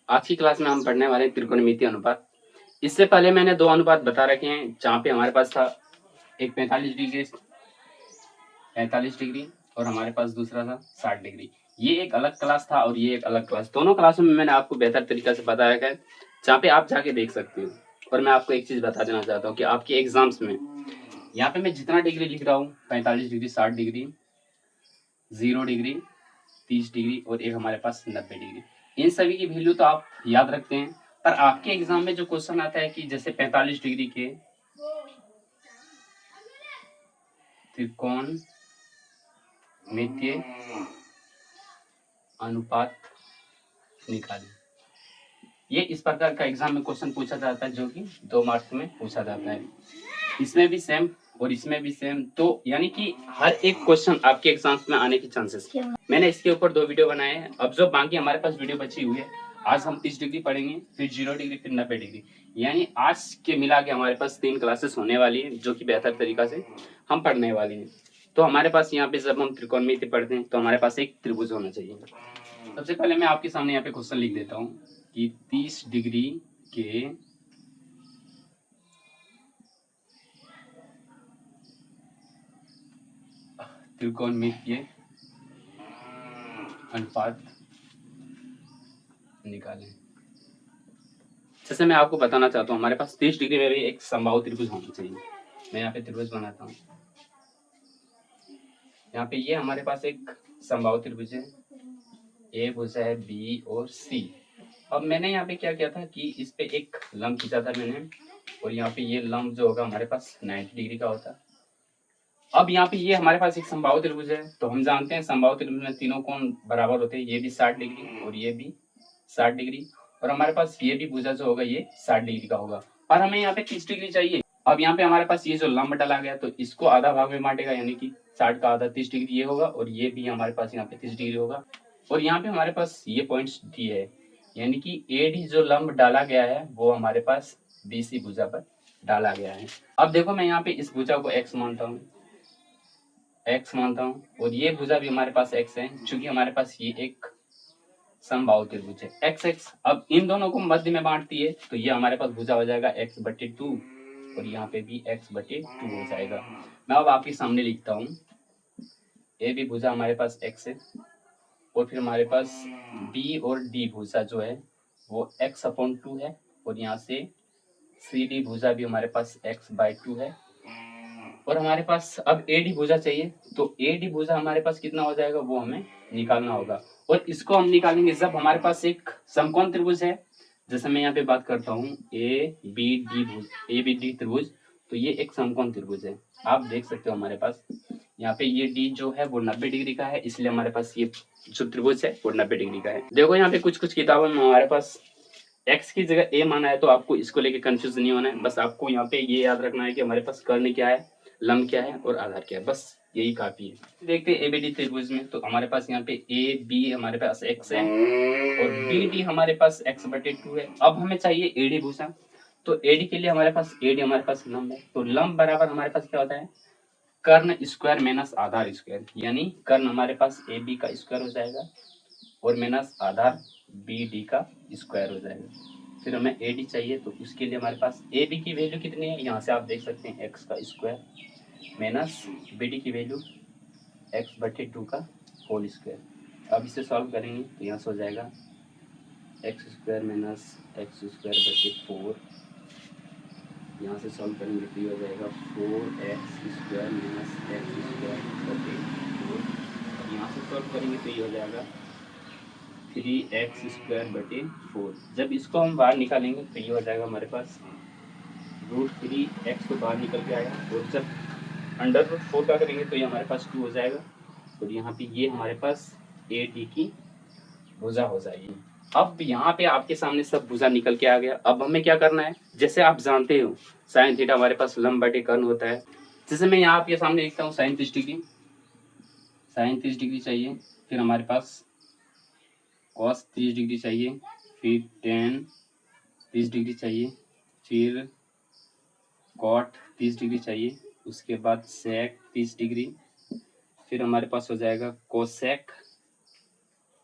आज की क्लास में हम पढ़ने वाले हैं त्रिकोणमितीय अनुपात। इससे पहले मैंने दो अनुपात बता रखे हैं, जहाँ पे हमारे पास था एक 45 डिग्री और हमारे पास दूसरा था 60 डिग्री। ये एक अलग क्लास था और ये एक अलग क्लास। दोनों क्लासों में मैंने आपको बेहतर तरीका से बताया है, जहाँ पे आप जाके देख सकते हो। और मैं आपको एक चीज बता देना चाहता हूँ कि आपके एग्जाम्स में यहाँ पे मैं जितना डिग्री लिख रहा हूँ, 45 डिग्री, 60 डिग्री, 0 डिग्री, 30 डिग्री और एक हमारे पास 90 डिग्री, इन सभी की वैल्यू तो आप याद रखते हैं। पर आपके एग्जाम में जो क्वेश्चन आता है कि जैसे 45 डिग्री के त्रिकोणमितीय अनुपात निकालें, ये इस प्रकार का एग्जाम में क्वेश्चन पूछा जाता है, जो कि 2 मार्क्स में पूछा जाता है। इसमें भी सेम और इसमें भी सेम, तो यानी कि हर एक क्वेश्चन आपके एग्जाम्स में आने की चांसेस। मैंने इसके ऊपर 2 वीडियो बनाए हैं। अब जो बाकी हमारे पास वीडियो बची हुई है, आज हम 30 डिग्री पढ़ेंगे, फिर 0 डिग्री, फिर 90 डिग्री, यानी आज के मिला के हमारे पास 3 क्लासेस होने वाली है, जो कि बेहतर तरीका से हम पढ़ने वाले हैं। तो हमारे पास यहाँ पे जब हम त्रिकोणमिति पढ़ते हैं तो हमारे पास एक त्रिभुज होना चाहिए। सबसे पहले मैं आपके सामने यहाँ पे क्वेश्चन लिख देता हूँ कि 30 डिग्री के त्रिकोणमितीय अनुपात निकालें। जैसे मैं आपको बताना चाहता हूँ, हमारे पास 30 डिग्री में भी एक समबाहु त्रिभुज होना चाहिए। मैं यहाँ पे त्रिभुज बनाता हूँ। यहाँ पे ये हमारे पास एक समबाहु त्रिभुज है, ए भुजा है, बी और सी। अब मैंने यहाँ पे क्या किया था कि इस पे एक लंब खींचा था मैंने, और यहाँ पे ये लंब जो होगा हमारे पास 90 डिग्री का होता। अब यहाँ पे ये हमारे पास एक समबाहु त्रिभुज है, तो हम जानते हैं समबाहु त्रिभुज में तीनों कोण बराबर होते हैं। ये भी 60 डिग्री और ये भी 60 डिग्री, और हमारे पास ये भी भुजा जो होगा ये 60 डिग्री का होगा। पर हमें यहाँ पे 30 डिग्री चाहिए। अब यहाँ पे हमारे पास ये जो लंब डाला गया, तो इसको आधा भाग में बांटेगा, यानी कि 60 का आधा 30 डिग्री ये होगा, और ये भी हमारे पास यहाँ पे 30 डिग्री होगा। और यहाँ पे हमारे पास ये पॉइंट्स दिए है, यानी कि एडी जो लंब डाला गया है वो हमारे पास बीसी भुजा पर डाला गया है। अब देखो, मैं यहाँ पे इस भुजा को x मानता हूँ, और ये भुजा भी हमारे पास x है, क्योंकि हमारे पास ये एक समबाहु त्रिभुज है x x। अब इन दोनों को मध्य में बांटती है, तो ये हमारे पास भुजा हो जाएगा x/2, और यहाँ पे भी x/2 हो जाएगा। मैं अब आपके सामने लिखता हूँ, ए भी भुजा हमारे पास x है, और फिर हमारे पास b और d भुजा जो है वो x/2 है, और यहाँ से CD भुजा भी हमारे पास x/2 है, और हमारे पास अब AD भुजा चाहिए। तो AD भुजा हमारे पास कितना हो जाएगा वो हमें निकालना होगा, और इसको हम निकालेंगे जब हमारे पास एक समकोण त्रिभुज है। जैसे मैं यहाँ पे बात करता हूँ ABD त्रिभुज, तो ये एक समकोण त्रिभुज है। आप देख सकते हो हमारे पास यहाँ पे ये D जो है वो 90 डिग्री का है, इसलिए हमारे पास ये जो त्रिभुज है वो 90 डिग्री का है। देखो यहाँ पे कुछ किताबों में हमारे पास x की जगह a माना है, तो आपको इसको लेके कंफ्यूज नहीं होना है। बस आपको यहाँ पे ये याद रखना है कि हमारे पास कर्ण क्या है, लंब क्या है और आधार क्या है, बस यही काफी है। देखते हैं एबीडी त्रिभुज में, तो हमारे पास यहाँ पे ए बी हमारे पास x है, और बी डी हमारे पास x/2 है। अब हमें चाहिए एडी भुजा, तो एडी के लिए हमारे पास एडी हमारे पास लंब है, तो लंब बराबर हमारे पास क्या होता है, कर्ण स्क्वायर माइनस आधार स्क्वायर, यानी कर्ण हमारे पास ए बी का स्क्वायर हो जाएगा और माइनस आधार बी डी का स्क्वायर हो जाएगा। फिर हमें ए डी चाहिए, तो उसके लिए हमारे पास ए बी की वैल्यू कितनी है, यहाँ से आप देख सकते हैं x का स्क्वायर माइनस बी डी की वैल्यू x/2 का होल स्क्वायर। अब इसे सॉल्व करेंगे तो यहाँ से हो जाएगा x² माइनस x²/4। यहाँ से सॉल्व करेंगे तो ये हो जाएगा 4x² माइनस x²/4। और यहाँ से सॉल्व करेंगे तो ये हो जाएगा 3x²/4। जब इसको हम बाहर निकालेंगे तो ये हो जाएगा हमारे पास √3x को बाहर निकल के आएगा, और जब √4 का करेंगे तो ये हमारे पास 2 हो जाएगा, और यहाँ पे ये हमारे पास ए डी की भुजा हो जाएगी। अब यहाँ पे आपके सामने सब भुजा निकल के आ गया। अब हमें क्या करना है, जैसे आप जानते हो साइन थीटा हमारे पास लंब बटे कर्ण होता है। जैसे मैं यहाँ आपके सामने लिखता हूँ साइन 30 डिग्री चाहिए, फिर हमारे पास कॉस 30 डिग्री चाहिए, फिर टेन 30 डिग्री चाहिए, फिर कॉट 30 डिग्री चाहिए, उसके बाद सेक 30 डिग्री, फिर हमारे पास हो जाएगा कोसेक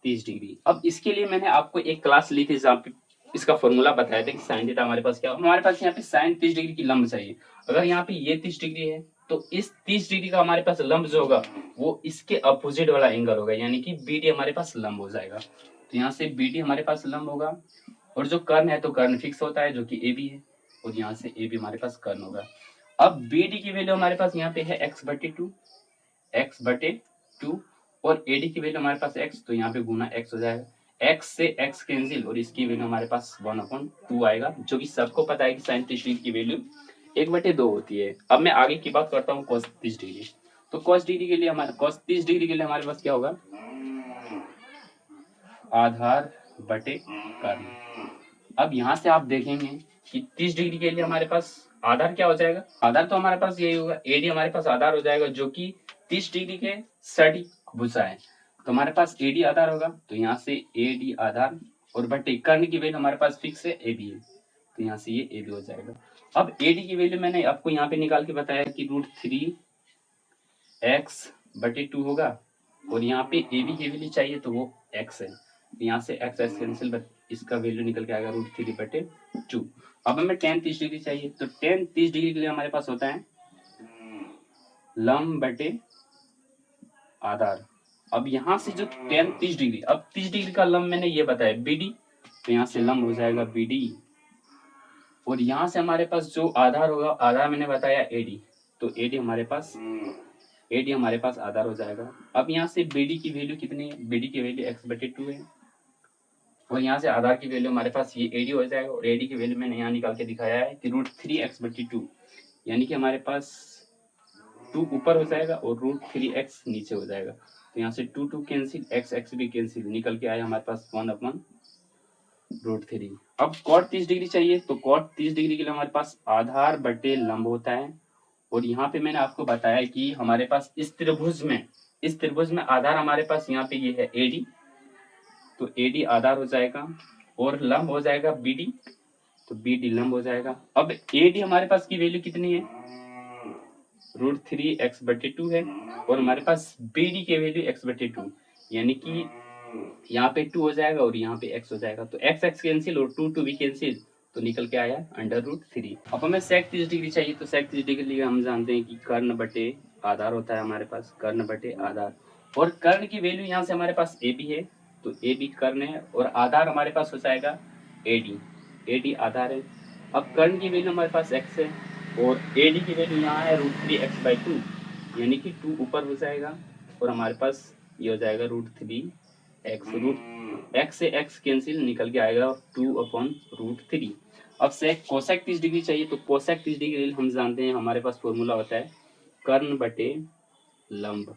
30 डिग्री। अब इसके लिए मैंने आपको एक क्लास ली थी जहाँ पे इसका फॉर्मूला बताया था कि साइन थीटा हमारे पास क्या हो। हमारे पास यहाँ पे साइन 30 डिग्री की लंब चाहिए। अगर यहाँ पे ये 30 डिग्री है तो इस 30 डिग्री का हमारे पास लंब जो होगा वो इसके अपोजिट वाला एंगल होगा, यानी कि BD हमारे पास लंब हो जाएगा। तो यहाँ से BD हमारे पास लंब होगा और जो कर्ण है तो कर्ण फिक्स होता है जो कि AB है, और यहाँ से AB हमारे पास कर्ण होगा। अब BD की वैल्यू हमारे पास यहाँ पे है x/2 और AD की वैल्यू हमारे पास x, तो यहाँ पे गुना x हो जाएगा। x से x कैंसिल और इसकी वैल्यू हमारे पास 1/2 आएगा, जो कि सबको पता है कि साइन 30 डिग्री की वैल्यू 1/2 होती है। अब मैं आगे की बात करता हूँ cos 30 डिग्री। तो cos 30 के लिए हमारे पास क्या होगा, आधार बटे कर्ण। अब यहाँ से आप देखेंगे कि 30 डिग्री के लिए हमारे पास आधार क्या हो जाएगा, आधार तो हमारे पास यही होगा, AD हमारे पास आधार हो जाएगा जो कि 30 डिग्री के सटीक भुजा है। तो हमारे पास AD आधार होगा, तो यहाँ से AD आधार और बटे कर्ण की वैल्यू हमारे पास फिक्स है AB है, तो यहाँ से ये AB हो जाएगा। अब AD की वैल्यू मैंने आपको यहाँ पे निकाल के बताया कि √3x/2 होगा, और यहाँ पे AB की वैल्यू चाहिए तो वो x है, तो यहाँ से x कैंसिल, इसका वैल्यू निकल के आएगा √3/2। अब हमें tan 30 डिग्री चाहिए, तो tan 30 डिग्री के लिए हमारे पास होता है लंब बटे आधार। अब यहाँ से जो tan 30 डिग्री, अब 30 डिग्री का लंब मैंने ये बताया BD, तो यहाँ से लंब हो जाएगा BD, और यहाँ से हमारे पास जो आधार होगा, आधार मैंने बताया AD, तो AD हमारे पास आधार हो जाएगा। अब यहाँ से BD की वैल्यू कितनी है, BD की वैल्यू x/2 है, और यहाँ से आधार की वैल्यू हमारे पास ये AD हो जाएगा, और AD की वैल्यू मैंने यहाँ निकाल के दिखाया है कि √3x/2, यानी कि हमारे पास 2 ऊपर हो जाएगा और √3x नीचे हो जाएगा। तो यहाँ से 2 कैंसिल, x भी कैंसिल, निकल के आया हमारे पास 1/√3। अब cot 30 डिग्री चाहिए, तो cot 30 डिग्री के लिए हमारे पास आधार बटे लंब होता है, और यहाँ पे मैंने आपको बताया कि हमारे पास इस त्रिभुज में आधार हमारे पास यहाँ पे ये है AD, तो AD आधार हो जाएगा और लंब हो जाएगा BD, तो BD लंब हो जाएगा। अब AD हमारे पास की वैल्यू कितनी है, √3x/2 है, और हमारे पास BD की वैल्यू x/2, यानी कि यहाँ पे 2 हो जाएगा और यहाँ पे x हो जाएगा, तो x कैंसिल और 2 भी कैंसिल, तो निकल के आया √3। अब हमें sec 30 डिग्री चाहिए, तो sec 30 डिग्री के लिए हम जानते हैं कि कर्ण बटे आधार होता है हमारे पास, कर्ण बटे आधार, और कर्ण की वैल्यू यहाँ से हमारे पास AB है, तो AB कर्ण है, और आधार हमारे पास हो जाएगा AD आधार है। अब कर्ण की वैल्यू हमारे पास x है, और AD की वैल्यू यहाँ है √3x/2, यानी कि 2 ऊपर हो जाएगा, और हमारे पास ये हो जाएगा √3x, x से x कैंसिल, निकल के आएगा 2/√3। अब कोसेक 30 डिग्री चाहिए, तो कोसेक 30 डिग्री हम जानते हैं हमारे पास फॉर्मूला होता है कर्ण बटे लंब,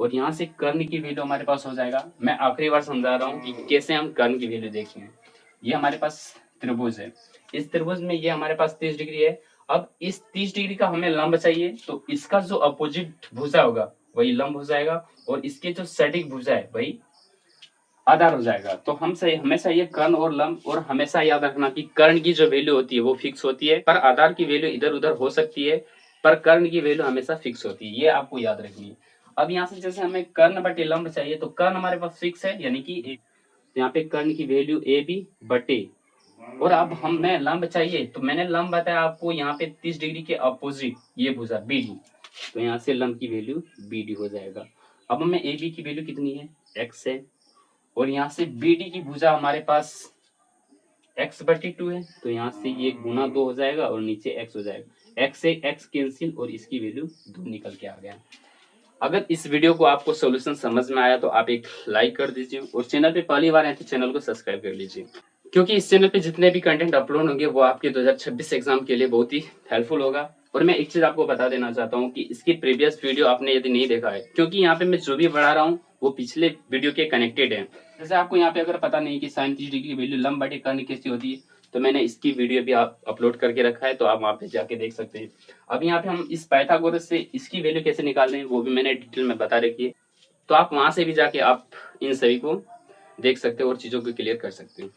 और यहाँ से कर्ण की वैल्यू हमारे पास हो जाएगा। मैं आखिरी बार समझा रहा हूँ कि कैसे हम कर्ण की वैल्यू देखें। ये हमारे पास त्रिभुज है, इस त्रिभुज में ये हमारे पास 30 डिग्री है। अब इस 30 डिग्री का हमें लंब चाहिए, तो इसका जो अपोजिट भुजा होगा वही लंब हो जाएगा, और इसके जो सटीक भुजा है वही आधार हो जाएगा। तो हम सही हमेशा ये कर्ण और लंब, और हमेशा याद रखना कि कर्ण की जो वैल्यू होती है वो फिक्स होती है, पर आधार की वैल्यू इधर उधर हो सकती है, पर कर्ण की वैल्यू हमेशा फिक्स होती है, ये आपको याद रखनी है। अब यहाँ से जैसे हमें कर्ण बटे लंब चाहिए, तो कर्ण हमारे पास फिक्स है, यानी कि यहाँ पे कर्ण की वैल्यू AB बटे, और अब मैं लंब चाहिए, तो मैंने लंब बताया आपको यहाँ पे 30 डिग्री के अपोजिट ये भुजा BD, तो यहाँ से लंब की वैल्यू BD हो जाएगा। अब हमें AB की वैल्यू कितनी है, x है, और यहाँ से BD की भुजा हमारे पास x/2 है, तो यहाँ से ये गुना 2 हो जाएगा और नीचे x हो जाएगा, x से x कैंसिल और इसकी वैल्यू 2 निकल के आ गया। अगर इस वीडियो को आपको सॉल्यूशन समझ में आया तो आप एक लाइक कर दीजिए, और चैनल पे पहली बार आए तो चैनल को सब्सक्राइब कर लीजिए, क्योंकि इस चैनल पे जितने भी कंटेंट अपलोड होंगे वो आपके 2026 एग्जाम के लिए बहुत ही हेल्पफुल होगा। और मैं एक चीज आपको बता देना चाहता हूँ कि इसकी प्रीवियस वीडियो आपने यदि नहीं देखा है, क्योंकि यहाँ पे मैं जो भी पढ़ा रहा हूँ वो पिछले वीडियो के कनेक्टेड है। जैसे आपको यहाँ पे अगर पता नहीं कि साइन 30 डिग्री की वैल्यू लंब बटे कर्ण कैसी होती है, तो मैंने इसकी वीडियो भी आप अपलोड करके रखा है, तो आप वहाँ पे जाके देख सकते हैं। अब यहाँ पे हम इस पाइथागोरस से इसकी वैल्यू कैसे निकाल रहे हैं वो भी मैंने डिटेल में बता रखी है, तो आप वहाँ से भी जाके आप इन सभी को देख सकते हो और चीज़ों को क्लियर कर सकते हो।